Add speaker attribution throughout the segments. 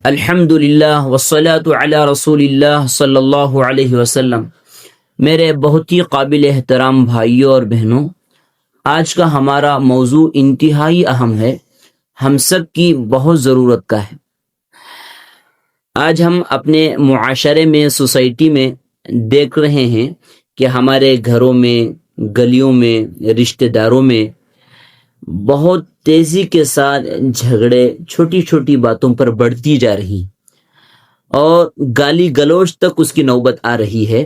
Speaker 1: الحمد للہ والصلاة علی رسول اللہ صلی اللہ علیہ وسلم۔ میرے بہت ہی قابل احترام بھائیوں اور بہنوں، آج کا ہمارا موضوع انتہائی اہم ہے، ہم سب کی بہت ضرورت کا ہے۔ آج ہم اپنے معاشرے میں، سوسائٹی میں دیکھ رہے ہیں کہ ہمارے گھروں میں، گلیوں میں، رشتہ داروں میں بہت تیزی کے ساتھ جھگڑے چھوٹی چھوٹی باتوں پر بڑھتی جا رہی اور گالی گلوچ تک اس کی نوبت آ رہی ہے۔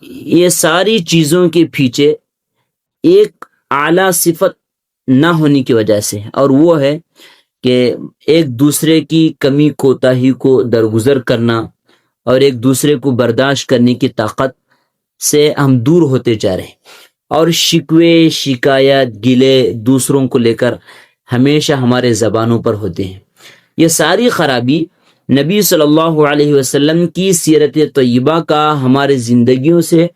Speaker 1: یہ ساری چیزوں کے پیچھے ایک اعلیٰ صفت نہ ہونے کی وجہ سے، اور وہ ہے کہ ایک دوسرے کی کمی کوتاہی کو درگزر کرنا اور ایک دوسرے کو برداشت کرنے کی طاقت سے ہم دور ہوتے جا رہے ہیں، اور شکوے، شکایت، گلے دوسروں کو لے کر ہمیشہ ہمارے زبانوں پر ہوتے ہیں۔ یہ ساری خرابی نبی صلی اللہ علیہ وسلم کی سیرت طیبہ کا ہمارے زندگیوں سے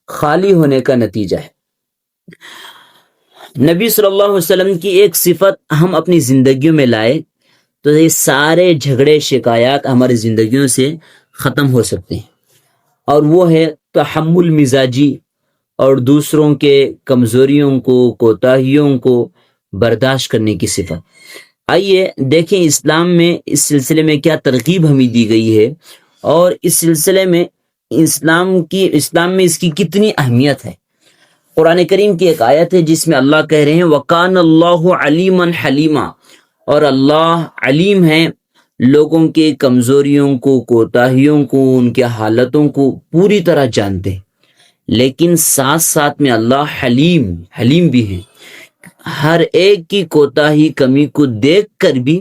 Speaker 1: خالی ہونے کا نتیجہ ہے۔ نبی صلی اللہ علیہ وسلم کی ایک صفت ہم اپنی زندگیوں میں لائے تو یہ سارے جھگڑے، شکایات ہماری زندگیوں سے ختم ہو سکتے ہیں، اور وہ ہے تحمل مزاجی اور دوسروں کے کمزوریوں کو، کوتاہیوں کو برداشت کرنے کی صفت۔ آئیے دیکھیں اسلام میں اس سلسلے میں کیا ترغیب ہمیں دی گئی ہے، اور اس سلسلے میں اسلام میں اس کی کتنی اہمیت ہے۔ قرآن کریم کی ایک آیت ہے جس میں اللہ کہہ رہے ہیں وَقَانَ اللَّهُ عَلِيمًا حَلِيمًا، اور اللہ علیم ہے، لوگوں کے کمزوریوں کو، کوتاہیوں کو، ان کے حالتوں کو پوری طرح جانتے ہیں، لیکن ساتھ ساتھ میں اللہ حلیم بھی ہیں، ہر ایک کی کوتاہی، کمی کو دیکھ کر بھی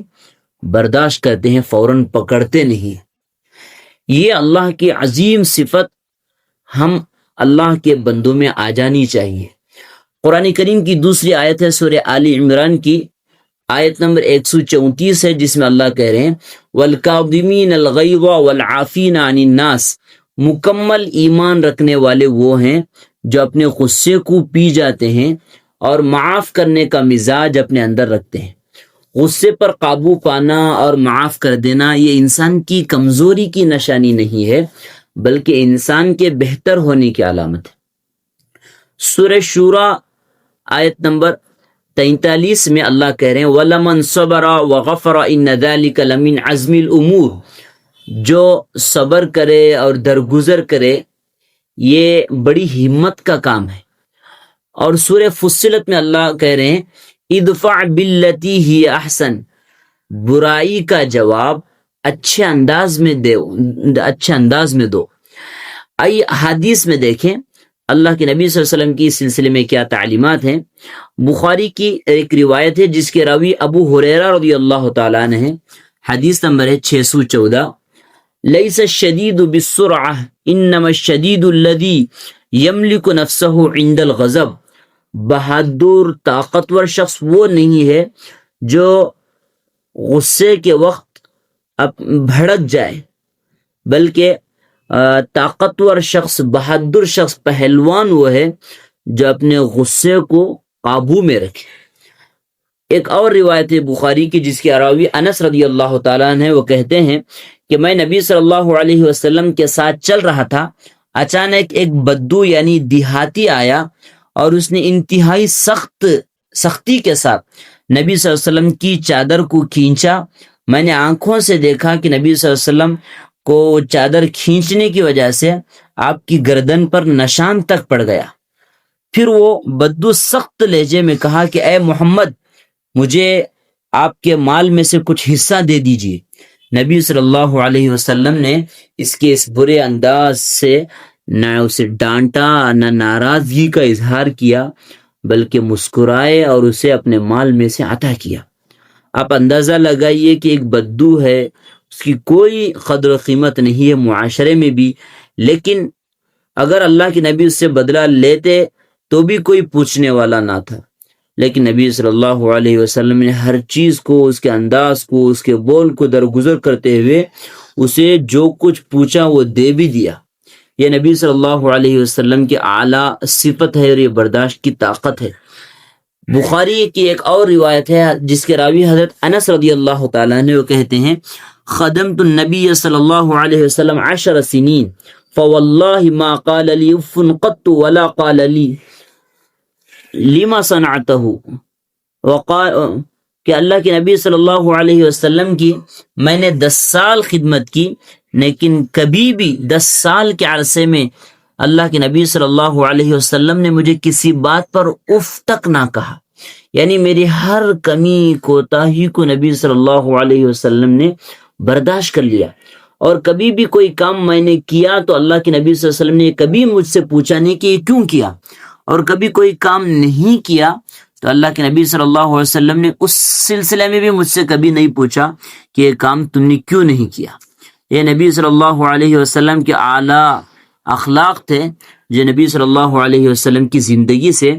Speaker 1: برداشت کرتے ہیں، فوراً پکڑتے نہیں۔ یہ اللہ کی عظیم صفت ہم اللہ کے بندوں میں آ جانی چاہیے۔ قرآن کریم کی دوسری آیت ہے سورہ آل عمران کی آیت نمبر 134 ہے، جس میں اللہ کہہ رہے ہیں وَالْكَاظِمِينَ الْغَيْظَ وَالْعَافِينَ عَنِ النَّاسِ، مکمل ایمان رکھنے والے وہ ہیں جو اپنے غصے کو پی جاتے ہیں اور معاف کرنے کا مزاج اپنے اندر رکھتے ہیں۔ غصے پر قابو پانا اور معاف کر دینا یہ انسان کی کمزوری کی نشانی نہیں ہے، بلکہ انسان کے بہتر ہونے کی علامت ہے۔ سورہ شورى آیت نمبر 43 میں اللہ کہہ رہے ہیں وَلَمَنْ صَبَرَ وَغَفَرَ إِنَّ ذَلِكَ لَمِنْ عَزْمِ الْأُمُورِ، جو صبر کرے اور درگزر کرے یہ بڑی ہمت کا کام ہے۔ اور سورہ فصلت میں اللہ کہہ رہے ہیں ادفع باللتی ہی احسن، برائی کا جواب اچھے انداز میں دو۔ آئیے حدیث میں دیکھیں اللہ کے نبی صلی اللہ علیہ وسلم کی اس سلسلے میں کیا تعلیمات ہیں۔ بخاری کی ایک روایت ہے جس کے راوی ابو ہریرہ رضی اللہ تعالیٰ عنہ ہیں، حدیث نمبر ہے 614، لیس الشدید بالسرعہ انما الشدید الذی یملک نفسہ عند الغضب، بہادر طاقتور شخص وہ نہیں ہے جو غصے کے وقت بھڑک جائے، بلکہ طاقتور شخص، بہادر شخص، پہلوان وہ ہے جو اپنے غصے کو قابو میں رکھے۔ ایک اور روایت ہے بخاری کی جس کے راوی انس رضی اللہ تعالیٰ عنہ، وہ کہتے ہیں کہ میں نبی صلی اللہ علیہ وسلم کے ساتھ چل رہا تھا، اچانک ایک بدو یعنی دیہاتی آیا اور اس نے انتہائی سختی کے ساتھ نبی صلی اللہ علیہ وسلم کی چادر کو کھینچا۔ میں نے آنکھوں سے دیکھا کہ نبی صلی اللہ علیہ وسلم کو چادر کھینچنے کی وجہ سے آپ کی گردن پر نشان تک پڑ گیا۔ پھر وہ بدو سخت لہجے میں کہا کہ اے محمد، مجھے آپ کے مال میں سے کچھ حصہ دے دیجیے۔ نبی صلی اللہ علیہ وسلم نے اس کے اس برے انداز سے نہ اسے ڈانٹا، نہ ناراضگی کا اظہار کیا، بلکہ مسکرائے اور اسے اپنے مال میں سے عطا کیا۔ آپ اندازہ لگائیے کہ ایک بدو ہے، اس کی کوئی قدر و قیمت نہیں ہے معاشرے میں بھی، لیکن اگر اللہ کے نبی اس سے بدلہ لیتے تو بھی کوئی پوچھنے والا نہ تھا، لیکن نبی صلی اللہ علیہ وسلم نے ہر چیز کو، اس کے انداز کو، اس کے بول کو درگزر کرتے ہوئے اسے جو کچھ پوچھا وہ دے بھی دیا۔ یہ نبی صلی اللہ علیہ وسلم کی اعلیٰ صفت ہے اور یہ برداشت کی طاقت ہے۔ بخاری کی ایک اور روایت ہے جس کے راوی حضرت انس رضی اللہ تعالیٰ عنہ وہ کہتے ہیں خدمت النبی صلی اللہ علیہ وسلم 10 سنین فواللہ ما قال لی اف قط ولا قال لی لما صنعته وقال کہ اللہ کے نبی صلی اللہ علیہ وسلم کی میں نے 10 سال خدمت کی، لیکن کبھی بھی 10 سال کے عرصے میں اللہ کے نبی صلی اللہ علیہ وسلم نے مجھے کسی بات پر اف تک نہ کہا، یعنی میری ہر کمی کوتاہی کو نبی صلی اللہ علیہ وسلم نے برداشت کر لیا، اور کبھی بھی کوئی کام میں نے کیا تو اللہ کے نبی صلی اللہ علیہ وسلم نے کبھی مجھ سے پوچھا نہیں کہ یہ کیوں کیا، اور کبھی کوئی کام نہیں کیا تو اللہ کے نبی صلی اللہ علیہ وسلم نے اس سلسلے میں بھی مجھ سے کبھی نہیں پوچھا کہ یہ کام تم نے کیوں نہیں کیا۔ یہ نبی صلی اللہ علیہ وسلم کے اعلیٰ اخلاق تھے جو نبی صلی اللہ علیہ وسلم کی زندگی سے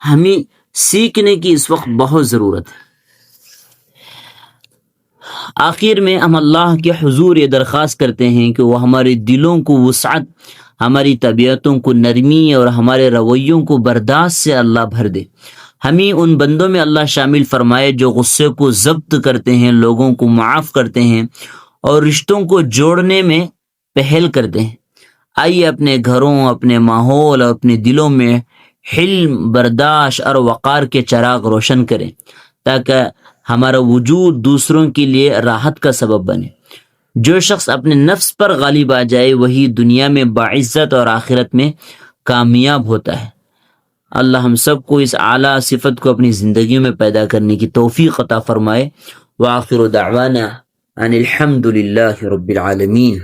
Speaker 1: ہمیں سیکھنے کی اس وقت بہت ضرورت ہے۔ آخر میں ہم اللہ کے حضور یہ درخواست کرتے ہیں کہ وہ ہمارے دلوں کو وسعت، ہماری طبیعتوں کو نرمی اور ہمارے رویوں کو برداشت سے اللہ بھر دے۔ ہمیں ان بندوں میں اللہ شامل فرمائے جو غصے کو ضبط کرتے ہیں، لوگوں کو معاف کرتے ہیں اور رشتوں کو جوڑنے میں پہل کرتے ہیں۔ آئیے اپنے گھروں، اپنے ماحول اور اپنے دلوں میں حلم، برداشت اور وقار کے چراغ روشن کریں تاکہ ہمارا وجود دوسروں کے لیے راحت کا سبب بنے۔ جو شخص اپنے نفس پر غالب آ جائے وہی دنیا میں باعزت اور آخرت میں کامیاب ہوتا ہے۔ اللہ ہم سب کو اس اعلیٰ صفت کو اپنی زندگیوں میں پیدا کرنے کی توفیق عطا فرمائے۔ وآخر دعوانا ان الحمد للہ رب العالمین۔